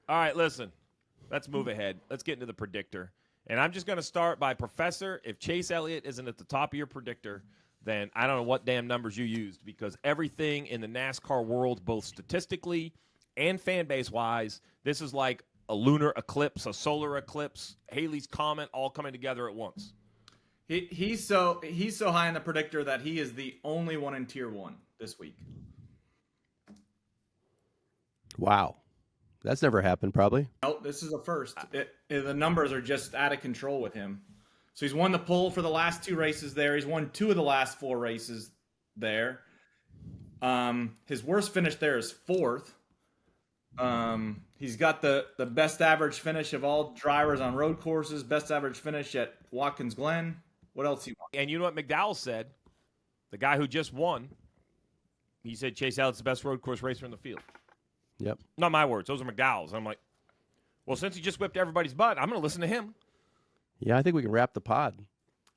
All right, listen. Let's move ahead. Let's get into the predictor. And I'm just going to start by Professor. If Chase Elliott isn't at the top of your predictor, then I don't know what damn numbers you used, because everything in the NASCAR world, both statistically and fan base-wise, this is like a lunar eclipse, a solar eclipse, Halley's Comet, all coming together at once. He's so high in the predictor that he is the only one in Tier 1 this week. Wow. That's never happened, probably. Nope, this is a first. The numbers are just out of control with him. So he's won the pole for the last 2 races there. He's won 2 of the last 4 races there. His worst finish there is 4th. He's got the best average finish of all drivers on road courses, best average finish at Watkins Glen. What else he won? And you know what McDowell said? The guy who just won, he said Chase Elliott's the best road course racer in the field. Yep. Not my words. Those are McDowell's. I'm like, well, since he just whipped everybody's butt, I'm going to listen to him. Yeah, I think we can wrap the pod.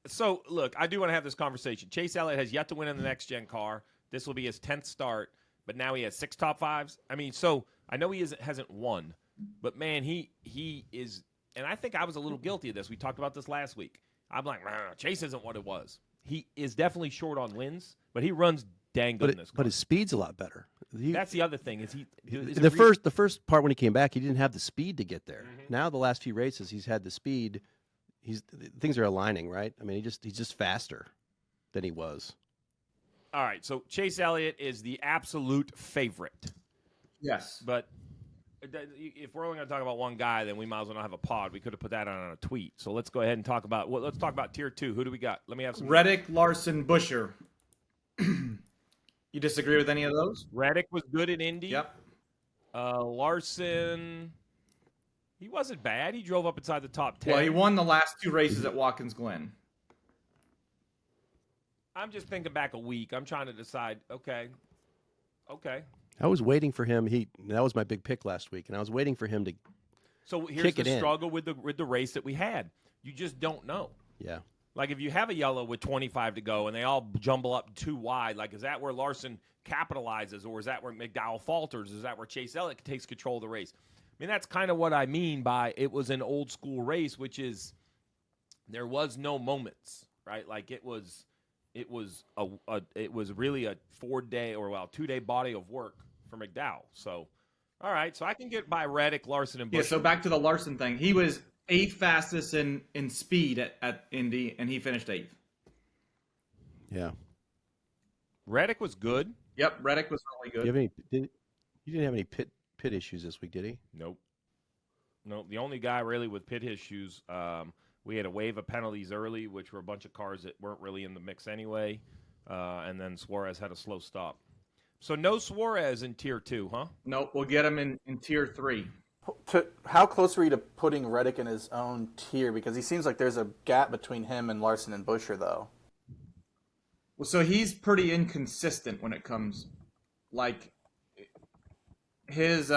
So, look, I do want to have this conversation. Chase Elliott has yet to win in the next-gen car. This will be his 10th start, but now he has 6 top 5s. I mean, so I know he hasn't won, but, man, he is – and I think I was a little guilty of this. We talked about this last week. I'm like, Chase isn't what it was. He is definitely short on wins, but he runs dang good in this car. But his speed's a lot better. That's the other thing. The first part when he came back, he didn't have the speed to get there. Mm-hmm. Now the last few races, he's had the speed. Things are aligning, right? I mean, he's just faster than he was. All right, so Chase Elliott is the absolute favorite. Yes, but if we're only going to talk about one guy, then we might as well not have a pod. We could have put that on a tweet. So let's go ahead and talk about let's talk about Tier 2. Who do we got? Let me have some. Reddick, Larson, Buscher. You disagree with any of those? Reddick was good in Indy. Yep. Larson, he wasn't bad. He drove up inside the top 10. Well, he won the last 2 races at Watkins Glen. I'm just thinking back a week. I'm trying to decide, okay. I was waiting for him. That was my big pick last week, and I was waiting for him to So here's the struggle with the race that we had. You just don't know. Yeah. Like, if you have a yellow with 25 to go and they all jumble up too wide, like, is that where Larson capitalizes, or is that where McDowell falters? Is that where Chase Elliott takes control of the race? I mean, that's kind of what I mean by it was an old-school race, which is there was no moments, right? Like, it was really a 2-day body of work for McDowell. So, all right, so I can get by Reddick, Larson, and Busch. Yeah, so back to the Larson thing. He was 8th fastest in speed at Indy, and he finished 8th. Yeah. Reddick was good. Yep, Reddick was really good. He didn't have any pit issues this week, did he? Nope. The only guy really with pit issues, we had a wave of penalties early, which were a bunch of cars that weren't really in the mix anyway, and then Suarez had a slow stop. So no Suarez in Tier 2, huh? Nope, we'll get him in Tier 3. How close were you to putting Reddick in his own tier? Because he seems like there's a gap between him and Larson and Buscher, though. Well, so he's pretty inconsistent when it comes, like, his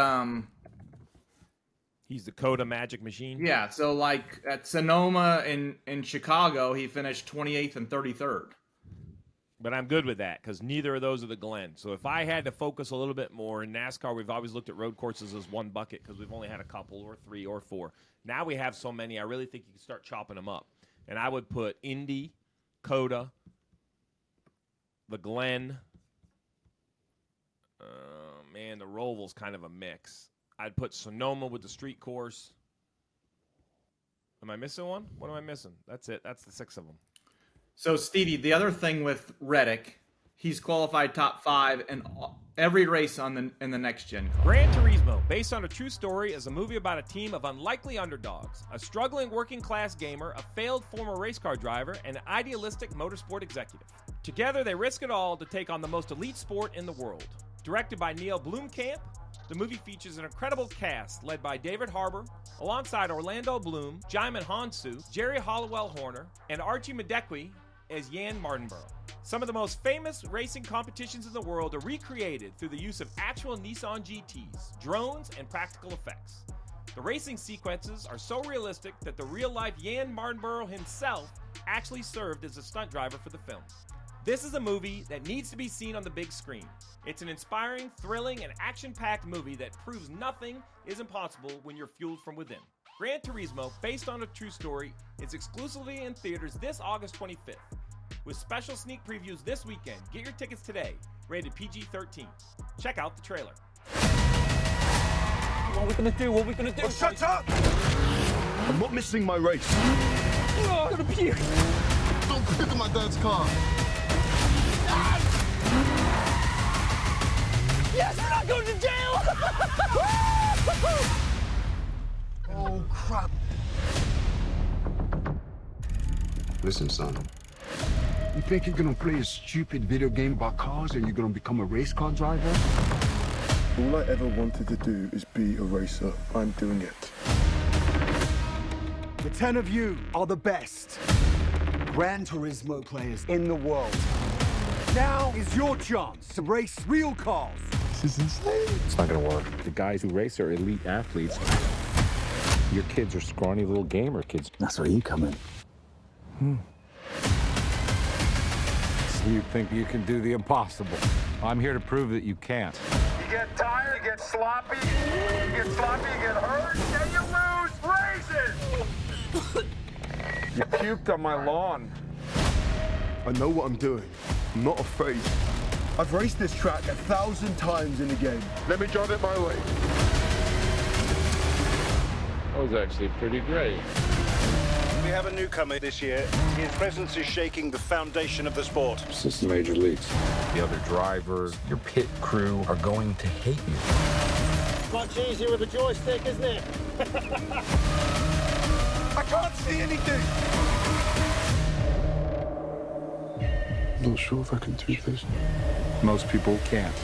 He's the Coda Magic Machine. Yeah, so like at Sonoma in Chicago, he finished 28th and 33rd. But I'm good with that because neither of those are the Glen. So if I had to focus a little bit more in NASCAR, we've always looked at road courses as one bucket because we've only had a couple or 3 or 4. Now we have so many, I really think you can start chopping them up. And I would put Indy, Coda, the Glen. The Roval's kind of a mix. I'd put Sonoma with the street course. Am I missing one? What am I missing? That's it. That's the 6 of them. So, Stevie, the other thing with Reddick, he's qualified top 5 in every race in the next gen car. Gran Turismo, based on a true story, is a movie about a team of unlikely underdogs, a struggling working-class gamer, a failed former race car driver, and an idealistic motorsport executive. Together, they risk it all to take on the most elite sport in the world. Directed by Neil Blomkamp, the movie features an incredible cast led by David Harbour, alongside Orlando Bloom, Jaimin Hansu, Jerry Hollowell-Horner, and Archie Madekwe as Jan Mardenborough. Some of the most famous racing competitions in the world are recreated through the use of actual Nissan GTs, drones, and practical effects. The racing sequences are so realistic that the real-life Jan Mardenborough himself actually served as a stunt driver for the film. This is a movie that needs to be seen on the big screen. It's an inspiring, thrilling, and action-packed movie that proves nothing is impossible when you're fueled from within. Gran Turismo, based on a true story, is exclusively in theaters this August 25th. With special sneak previews this weekend. Get your tickets today. Rated PG-13. Check out the trailer. What are we gonna do? What are we gonna do? Oh, shut up! I'm not missing my race. Oh, I'm gonna puke. Don't pick up my dad's car. Yes, we're not going to jail! Oh, crap. Listen, son. You think you're gonna play a stupid video game about cars and you're gonna become a race car driver? All I ever wanted to do is be a racer. I'm doing it. The 10 of you are the best Gran Turismo players in the world. Now is your chance to race real cars. This is insane. It's not gonna work. The guys who race are elite athletes. Your kids are scrawny little gamer kids. That's where you come in. You think you can do the impossible. I'm here to prove that you can't. You get tired, you get sloppy, you get hurt, and you lose races! You puked on my lawn. I know what I'm doing. I'm not afraid. I've raced this track 1,000 times in the game. Let me drive it my way. That was actually pretty great. We have a newcomer this year. His presence is shaking the foundation of the sport. Since the major leagues. The other drivers, your pit crew are going to hate you. Much easier with a joystick, isn't it? I can't see anything! I'm not sure if I can do this. Most people can't.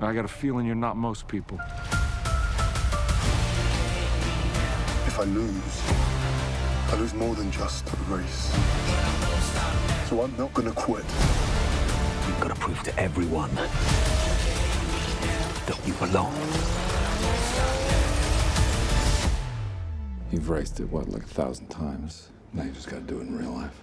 I got a feeling you're not most people. If I lose more than just a race. So I'm not gonna quit. You've got to prove to everyone that you belong. You've raced it, what, like 1,000 times? Now you just gotta do it in real life.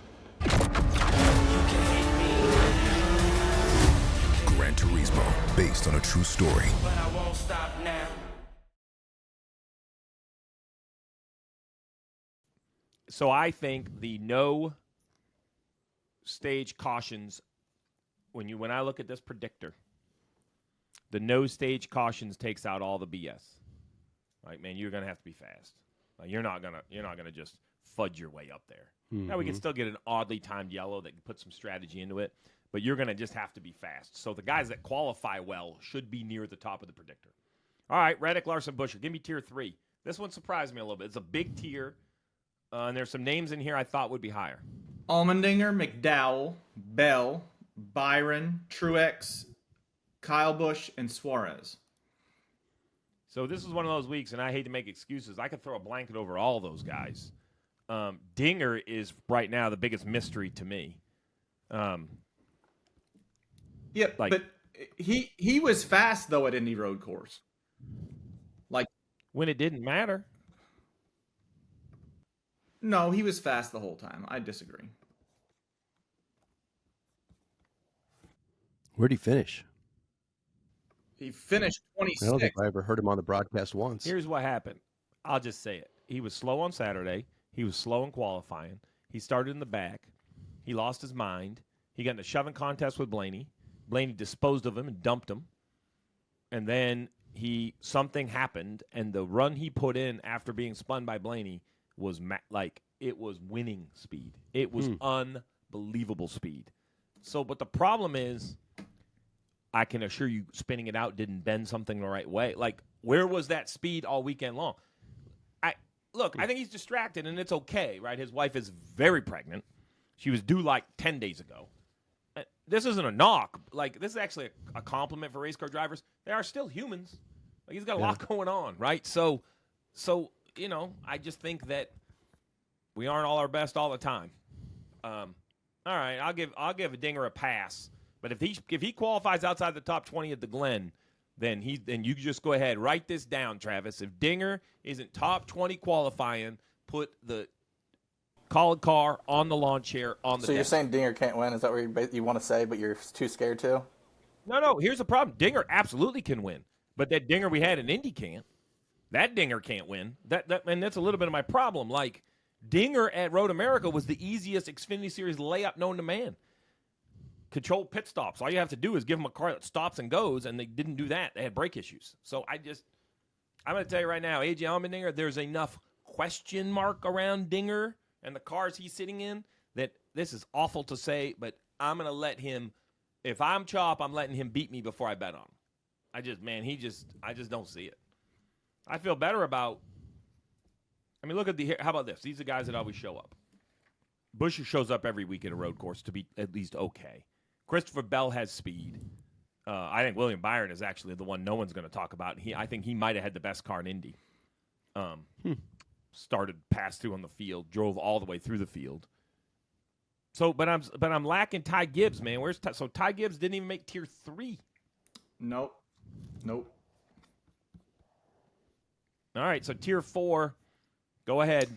Gran Turismo, based on a true story. But I won't stop now. So I think the no stage cautions, when I look at this predictor, the no stage cautions takes out all the BS. Right, man, you're gonna have to be fast. You're not gonna just fudge your way up there. Mm-hmm. Now we can still get an oddly timed yellow that can put some strategy into it, but you're gonna just have to be fast. So the guys that qualify well should be near the top of the predictor. All right, Reddick, Larson, Buscher, give me tier 3. This one surprised me a little bit. It's a big tier. And there's some names in here I thought would be higher. Allmendinger, McDowell, Bell, Byron, Truex, Kyle Busch, and Suarez. So this is one of those weeks, and I hate to make excuses. I could throw a blanket over all those guys. Dinger is right now the biggest mystery to me. But he was fast, though, at Indy Road Course. Like when it didn't matter. No, he was fast the whole time. I disagree. Where'd he finish? He finished 26. I don't think I ever heard him on the broadcast once. Here's what happened. I'll just say it. He was slow on Saturday. He was slow in qualifying. He started in the back. He lost his mind. He got in a shoving contest with Blaney. Blaney disposed of him and dumped him. And then something happened, and the run he put in after being spun by Blaney was it was winning speed. It was unbelievable speed. So, but the problem is, I can assure you, spinning it out didn't bend something the right way. Like, where was that speed all weekend long? I think he's distracted, and it's okay, right? His wife is very pregnant. She was due like 10 days ago. This isn't a knock. Like, this is actually a compliment for race car drivers. They are still humans. Like, he's got a lot going on, right? So. I just think that we aren't all our best all the time. All right, I'll give a Dinger a pass. But if he qualifies outside the top 20 at the Glen, then you just go ahead, write this down, Travis. If Dinger isn't top 20 qualifying, put the Call a car on the lawn chair on the So you're desk. saying Dinger can't win? Is that what you want to say, but you're too scared to? No. Here's the problem. Dinger absolutely can win, but that Dinger we had in Indy can't. That Dinger can't win. And that's a little bit of my problem. Like, Dinger at Road America was the easiest Xfinity Series layup known to man. Controlled pit stops. All you have to do is give them a car that stops and goes, and they didn't do that. They had brake issues. So I'm going to tell you right now, A.J. Allmendinger, there's enough question mark around Dinger and the cars he's sitting in that this is awful to say, but I'm going to let him, if I'm Chop, I'm letting him beat me before I bet on him. I just don't see it. I feel better about, look at how about this? These are guys that always show up. Buescher shows up every week at a road course to be at least okay. Christopher Bell has speed. I think William Byron is actually the one no one's going to talk about. I think he might have had the best car in Indy. Started, passed through on the field, drove all the way through the field. So, but I'm lacking Ty Gibbs, man. So Ty Gibbs didn't even make Tier 3. Nope. All right, so Tier 4, go ahead.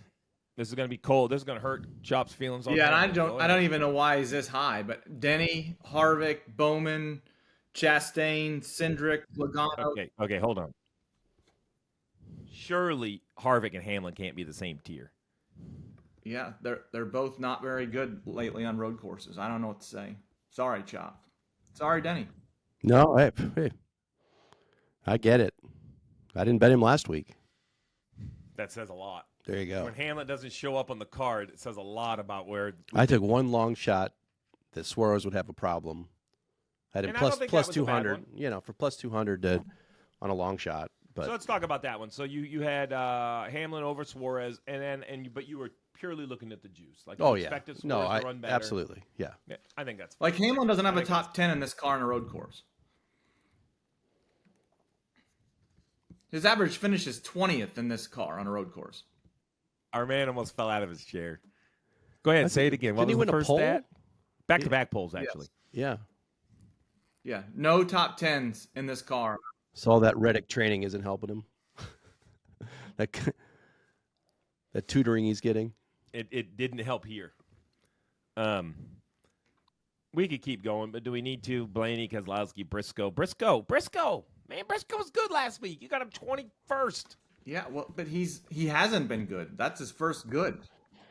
This is going to be cold. This is going to hurt Chop's feelings. Yeah, and I don't even know why he's this high, but Denny, Harvick, Bowman, Chastain, Cindric, Logano. Okay, hold on. Surely Harvick and Hamlin can't be the same tier. Yeah, they're both not very good lately on road courses. I don't know what to say. Sorry, Chop. Sorry, Denny. No, hey, I get it. I didn't bet him last week. That says a lot. There you go. When Hamlin doesn't show up on the card, it says a lot about where. I took one long shot that Suarez would have a problem. I had him plus 200. For plus 200 on a long shot. But so let's talk about that one. So you had Hamlin over Suarez, but you were purely looking at the juice. Like you expected Suarez to run better. Absolutely, yeah. I think that's fine. Like Hamlin doesn't have a top 10 in this car on a road course. His average finish is 20th in this car on a road course. Our man almost fell out of his chair. Go ahead, say it again. What Didn't was he the win a first pole? stat? Back-to-back polls, actually. Yeah. Yeah, no top 10s in this car. So all that Reddick training isn't helping him. that tutoring he's getting. It didn't help here. We could keep going, but do we need to? Blaney, Keselowski, Briscoe. Man, Briscoe was good last week. You got him 21st. Yeah, well, but he hasn't been good. That's his first good.